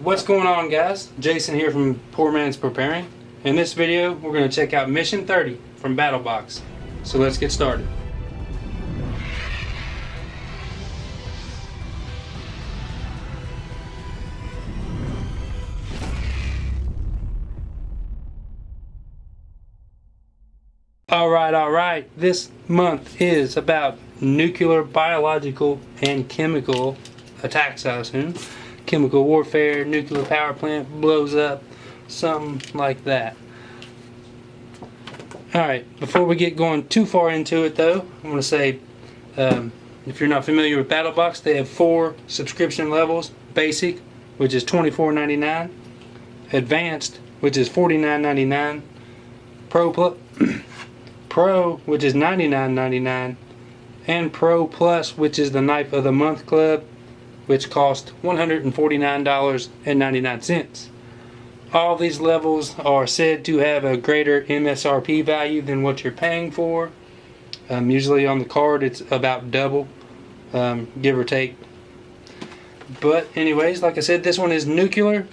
What's going on, guys? Jason here from Poor Man's Preparing. In this video we're going to check out Mission 30 from Battlbox. So let's get started. Alright, this month is about nuclear, biological, and chemical attacks, I assume. Chemical warfare, nuclear power plant blows up, something like that. Alright, before we get going too far into it though, I want to say, if you're not familiar with Battlbox, they have 4 subscription levels. Basic, which is $24.99. Advanced, which is $49.99. Pro, which is $99.99. And Pro Plus, which is the Knife of the Month Club, which cost $149.99. All these levels are said to have a greater MSRP value than what you're paying for. Usually on the card it's about double, give or take. But anyways, like I said, this one is Nuclear,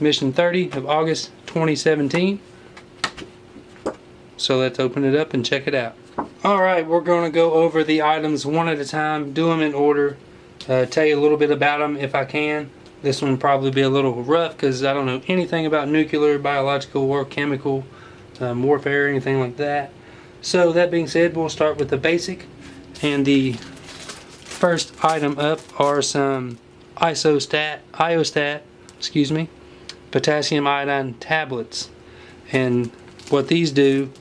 Mission 30 of August 2017. So let's open it up and check it out. Alright, we're going to go over the items one at a time, do them in order. Tell you a little bit about them if I can. This one will probably be a little rough because I don't know anything about nuclear, biological, or chemical warfare or anything like that. So that being said, we'll start with the basic. And the first item up are some iostat, potassium iodine tablets. And what these do,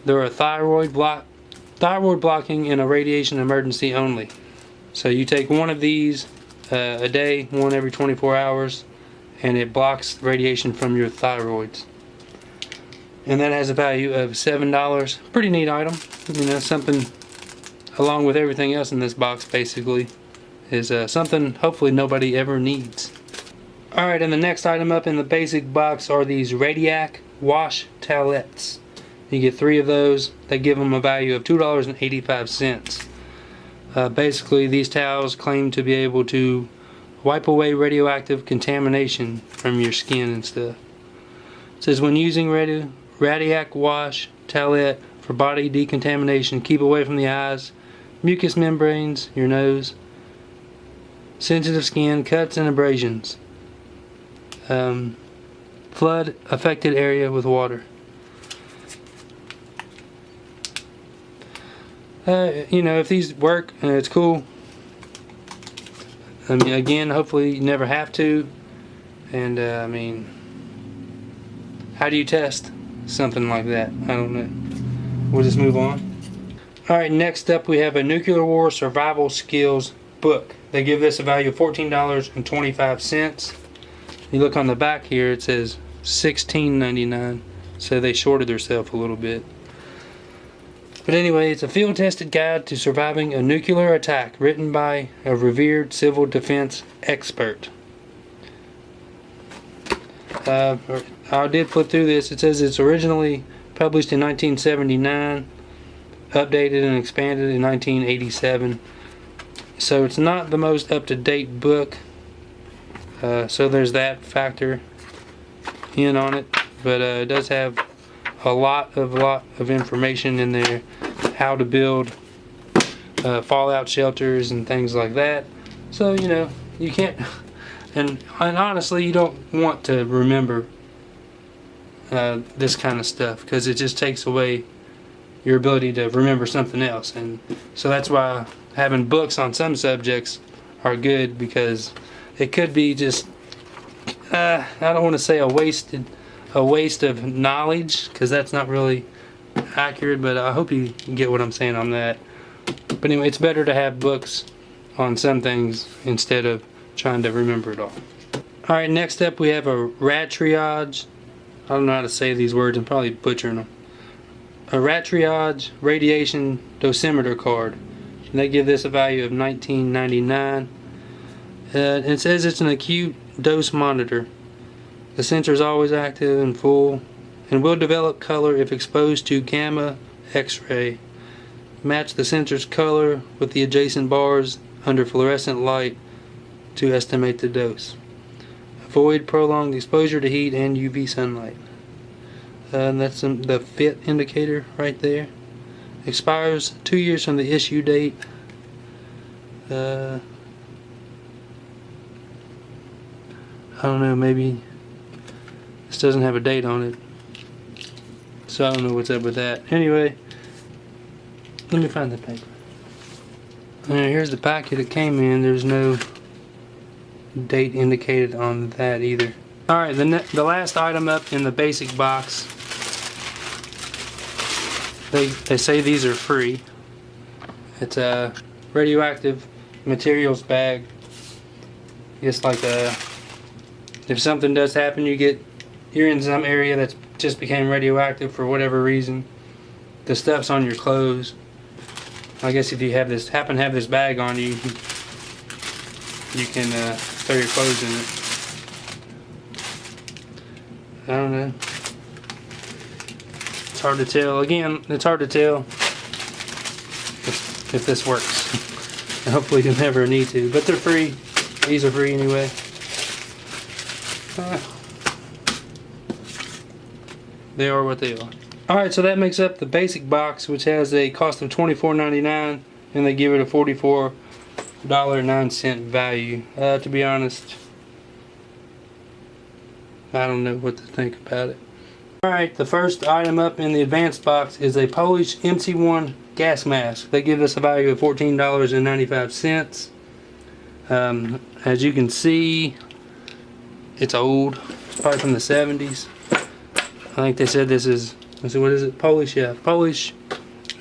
they're a thyroid blocking in a radiation emergency only. So you take one of these a day, one every 24 hours, and it blocks radiation from your thyroids. And that has a value of $7. Pretty neat item. You know, something along with everything else in this box basically is something hopefully nobody ever needs. Alright, and the next item up in the basic box are these Radioactive wash towelettes. You get 3 of those. They give them a value of $2.85. Basically, these towels claim to be able to wipe away radioactive contamination from your skin and stuff. It says, when using Radioactive wash towelette for body decontamination, keep away from the eyes, mucous membranes, your nose, sensitive skin, cuts and abrasions. Flood affected area with water. You know, if these work, it's cool. I mean, again, hopefully you never have to. And I mean, how do you test something like that? I don't know. We'll just move on. Alright, next up we have a Nuclear War Survival Skills book. They give this a value of $14.25. You look on the back here, it says $16.99. So they shorted themselves a little bit. But anyway, it's a field-tested guide to surviving a nuclear attack, written by a revered civil defense expert. I did flip through this. It says it's originally published in 1979, updated and expanded in 1987. So it's not the most up-to-date book. So there's that factor in on it. But it does have a lot of information in there, how to build fallout shelters and things like that. So you know, you can't, and honestly, you don't want to remember this kind of stuff because it just takes away your ability to remember something else. And so that's why having books on some subjects are good, because it could be just I don't want to say a waste of knowledge, because that's not really accurate, but I hope you get what I'm saying on that. But anyway, it's better to have books on some things instead of trying to remember it all. Alright, next up we have a Radioactive, I don't know how to say these words, I'm probably butchering them. A Radioactive radiation dosimeter card. And they give this a value of $19.99. It says it's an acute dose monitor. The sensor is always active and full and will develop color if exposed to gamma X-ray. Match the sensor's color with the adjacent bars under fluorescent light to estimate the dose. avoid prolonged exposure to heat and UV sunlight. And that's the fit indicator right there. Expires 2 years from the issue date. I don't know, maybe this doesn't have a date on it, so I don't know what's up with that. Anyway, let me find the paper. Alright, here's the packet it came in. There's no date indicated on that either. Alright, the last item up in the basic box, they say these are free. It's a Radioactive Materials Bag. It's like if something does happen, you're in some area that's just became radioactive for whatever reason. The stuff's on your clothes. I guess if you happen to have this bag on you, you can throw your clothes in it. I don't know. It's hard to tell. Again, it's hard to tell if this works. Hopefully you'll never need to. But they're free. These are free anyway. They are what they are. Alright, so that makes up the basic box, which has a cost of $24.99, and they give it a $44.09 value. To be honest, I don't know what to think about it. Alright, the first item up in the advanced box is a Polish MC1 gas mask. They give us a value of $14.95. As you can see, it's old. It's probably from the 70s. I think they said this is, let's see, what is it? Polish, yeah. Polish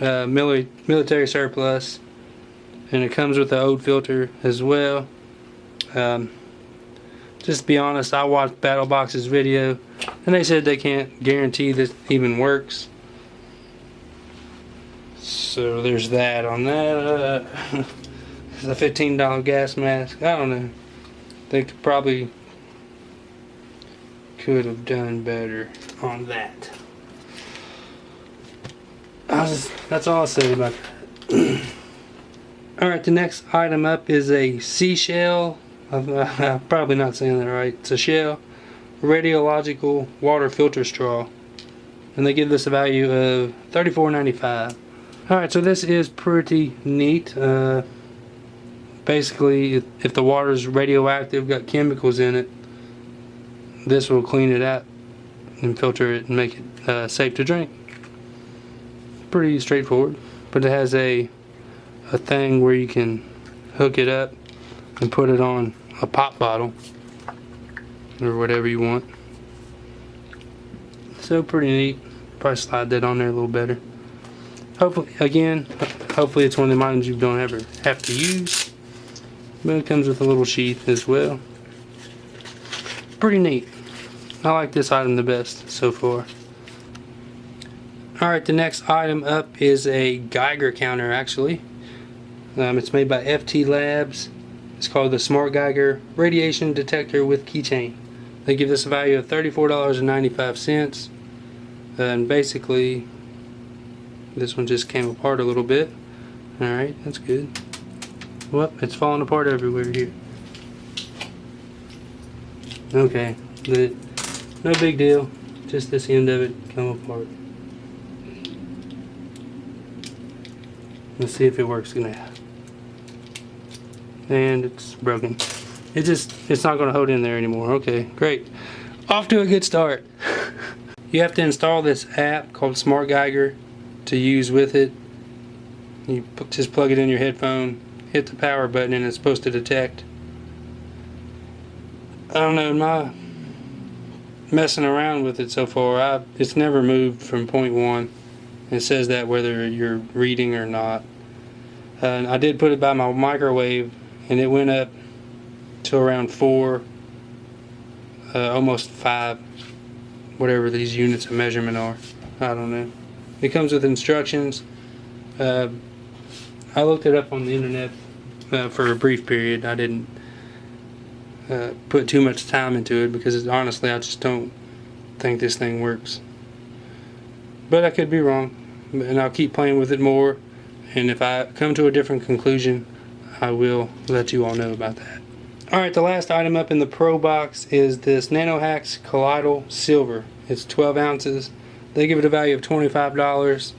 military surplus. And it comes with the old filter as well. Just to be honest, I watched Battlebox's video, and they said they can't guarantee this even works. So there's that on that. It's a $15 gas mask. I don't know. They probably could have done better on that. That's all I'll say about that. Alright, the next item up is a seashell. I'm probably not saying that right. It's a shell radiological water filter straw, and they give this a value of $34.95. Alright, so this is pretty neat. Basically, if the water is radioactive, got chemicals in it, this will clean it out and filter it and make it safe to drink. Pretty straightforward, but it has a thing where you can hook it up and put it on a pop bottle or whatever you want. So pretty neat. Probably slide that on there a little better. Hopefully it's one of the items you don't ever have to use, but it comes with a little sheath as well. Pretty neat. I like this item the best so far. Alright, the next item up is a Geiger Counter, actually. It's made by FT Labs. It's called the Smart Geiger Radiation Detector with Keychain. They give this a value of $34.95. And basically, this one just came apart a little bit. Alright, that's good. Well, it's falling apart everywhere here. Okay, no big deal. Just this end of it come apart. Let's see if it works now. And it's broken. It's not going to hold in there anymore. Okay, great. Off to a good start. You have to install this app called Smart Geiger to use with it. You just plug it in your headphone, hit the power button, and it's supposed to detect. I don't know, my messing around with it so far, it's never moved from point 1. It says that whether you're reading or not. I did put it by my microwave, and it went up to around 4, almost 5, whatever these units of measurement are. I don't know. It comes with instructions. I looked it up on the internet for a brief period. I didn't put too much time into it because honestly I just don't think this thing works. But I could be wrong, and I'll keep playing with it more, and if I come to a different conclusion, I will let you all know about that. Alright, the last item up in the Pro box is this Nano Colloidal Silver. It's 12 ounces. They give it a value of $25.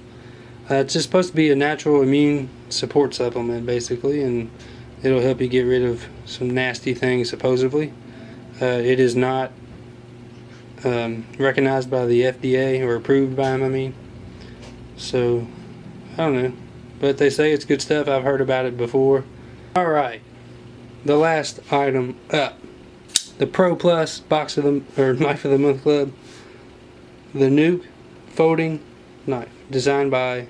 It's just supposed to be a natural immune support supplement, basically, and it'll help you get rid of some nasty things, supposedly. It is not recognized by the FDA, or approved by them, I mean. So, I don't know. But they say it's good stuff. I've heard about it before. Alright, the last item up. The Pro Plus box of the, or Knife of the Month Club. The Nuke Folding Knife, designed by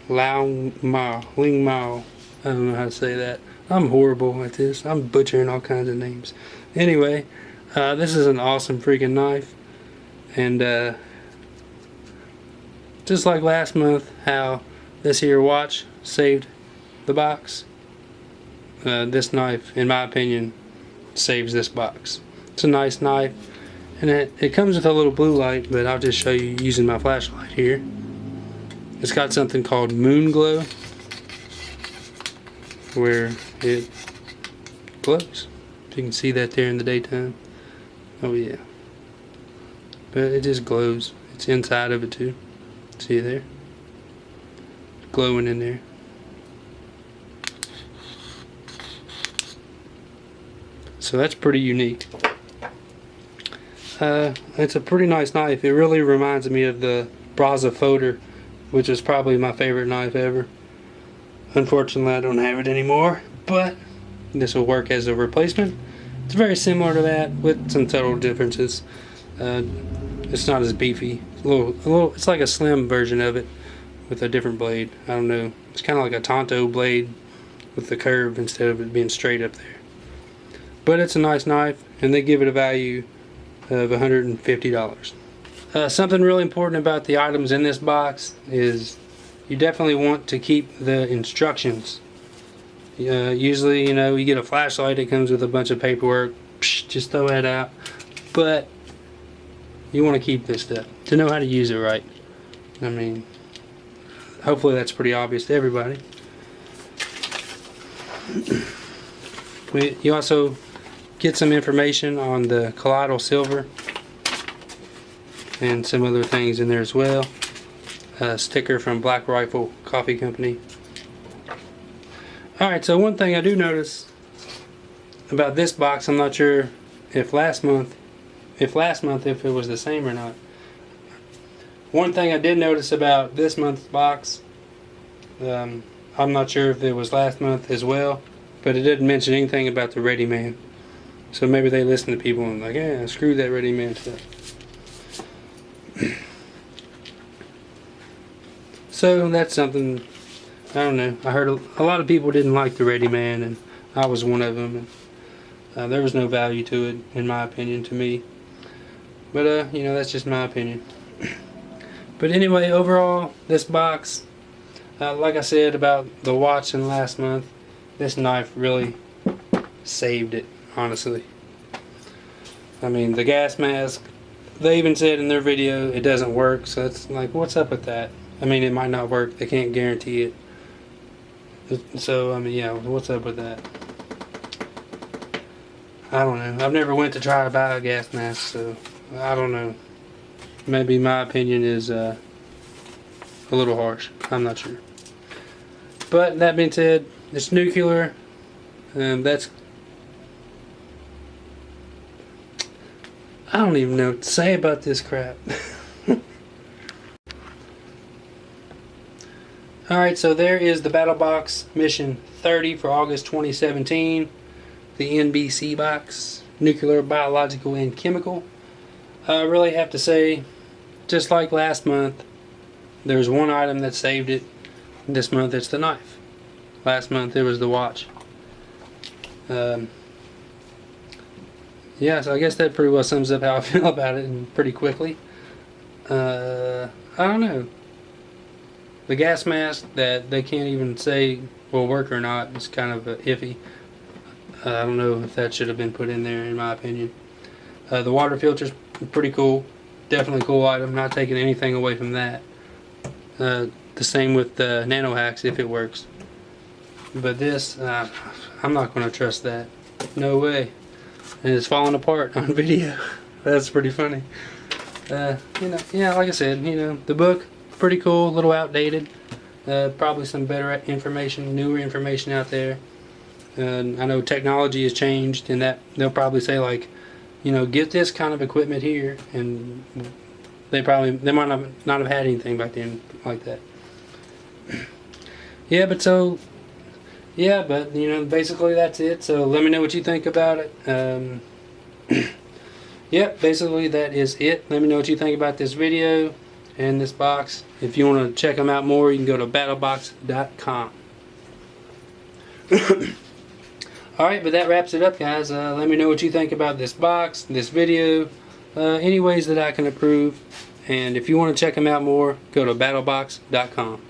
Ling Mao. I don't know how to say that. I'm horrible at this. I'm butchering all kinds of names. Anyway, this is an awesome freaking knife. And just like last month, how this here watch saved the box, this knife, in my opinion, saves this box. It's a nice knife, and it comes with a little blue light, but I'll just show you using my flashlight here. It's got something called Moon Glow, where it glows. You can see that there in the daytime. Oh yeah. But it just glows. It's inside of it too. See there? Glowing in there. So that's pretty unique. It's a pretty nice knife. It really reminds me of the Braza Folder, which is probably my favorite knife ever. Unfortunately, I don't have it anymore, but this will work as a replacement. It's very similar to that, with some subtle differences. It's not as beefy. It's a little. It's like a slim version of it, with a different blade. I don't know. It's kind of like a Tonto blade with the curve instead of it being straight up there. But it's a nice knife, and they give it a value of $150. Something really important about the items in this box is you definitely want to keep the instructions. Usually, you know, you get a flashlight, it comes with a bunch of paperwork. Psh, just throw that out. But you want to keep this stuff to know how to use it right. I mean, hopefully that's pretty obvious to everybody. You also get some information on the Colloidal Silver and some other things in there as well. A sticker from Black Rifle Coffee Company. Alright, so one thing I do notice about this box, I'm not sure if last month if it was the same or not. One thing I did notice about this month's box, I'm not sure if it was last month as well, but it didn't mention anything about the Ready Man. So maybe they listen to people and like, yeah, screw that Ready Man stuff. So that's something, I don't know. I heard a lot of people didn't like the Ready Man, and I was one of them. And there was no value to it, in my opinion, to me. But you know, that's just my opinion. But anyway, overall, this box, like I said about the watch in last month, this knife really saved it, honestly. I mean, the gas mask, they even said in their video it doesn't work, so it's like, what's up with that? I mean, it might not work, they can't guarantee it. So, I mean, yeah, what's up with that? I don't know. I've never went to try to buy a gas mask, so I don't know. Maybe my opinion is a little harsh. I'm not sure. But that being said, it's nuclear. That's, I don't even know what to say about this crap. Alright, so there is the Battlebox Mission 30 for August 2017. The NBC Box, Nuclear, Biological, and Chemical. I really have to say, just like last month, there's one item that saved it. This month it's the knife. Last month it was the watch. Yeah, so I guess that pretty well sums up how I feel about it, and pretty quickly. I don't know. The gas mask that they can't even say will work or not is kind of iffy. I don't know if that should have been put in there, in my opinion. The water filter's pretty cool. Definitely a cool item. Not taking anything away from that. The same with the Nano Hacks, if it works. But this, I'm not going to trust that. No way. And it's falling apart on video. That's pretty funny. You know, yeah, like I said, you know, the book, pretty cool, a little outdated. Probably some better information, newer information out there. I know technology has changed, and that they'll probably say, like, you know, get this kind of equipment here, and they might not have had anything back then like that. Yeah, but you know, basically that's it. So let me know what you think about it. Yep, basically that is it. Let me know what you think about this video and this box. If you want to check them out more, you can go to battlebox.com. Alright, but that wraps it up, guys. Let me know what you think about this box, this video, any ways that I can improve. And if you want to check them out more, go to battlebox.com.